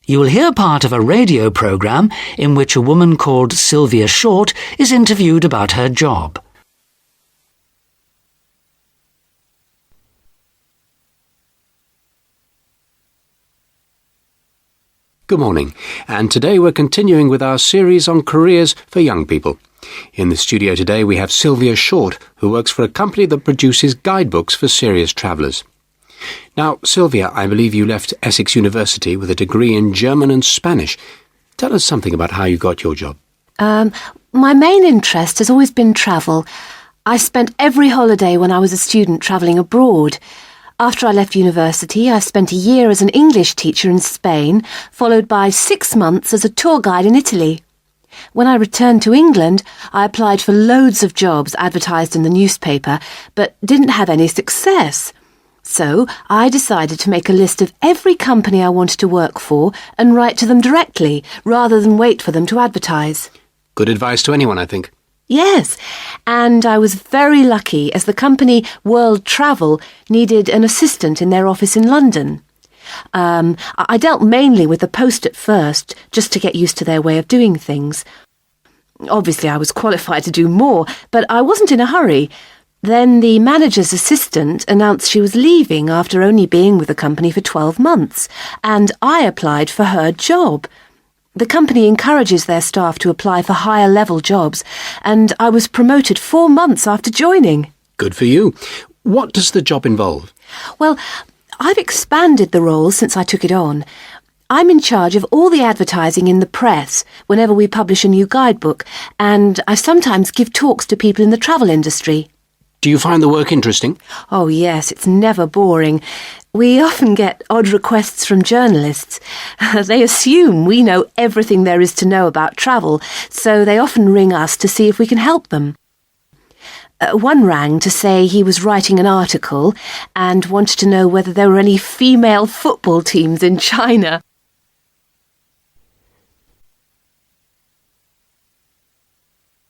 You will hear part of a radio programme in which a woman called Sylvia Short is interviewed about her job. Good morning, and today we're continuing with our series on careers for young people. In the studio today we have Sylvia Short, who works for a company that produces guidebooks for serious travellers. Now, Sylvia, I believe you left Essex University with a degree in German and Spanish. Tell us something about how you got your job. My main interest has always been travel. I spent every holiday when I was a student travelling abroad. After I left university, I spent a year as an English teacher in Spain, followed by 6 months as a tour guide in Italy. When I returned to England, I applied for loads of jobs advertised in the newspaper, but didn't have any success. So I decided to make a list of every company I wanted to work for and write to them directly, rather than wait for them to advertise. Good advice to anyone, I think. Yes, and I was very lucky as the company World Travel needed an assistant in their office in London. I dealt mainly with the post at first, just to get used to their way of doing things. Obviously, I was qualified to do more, but I wasn't in a hurry. Then the manager's assistant announced she was leaving after only being with the company for 12 months, and I applied for her job. The company encourages their staff to apply for higher-level jobs, and I was promoted 4 months after joining. Good for you. What does the job involve? Well, I've expanded the role since I took it on. I'm in charge of all the advertising in the press whenever we publish a new guidebook, and I sometimes give talks to people in the travel industry. Do you find the work interesting? Oh yes, it's never boring. We often get odd requests from journalists. They assume we know everything there is to know about travel, so they often ring us to see if we can help them. One rang to say he was writing an article and wanted to know whether there were any female football teams in China.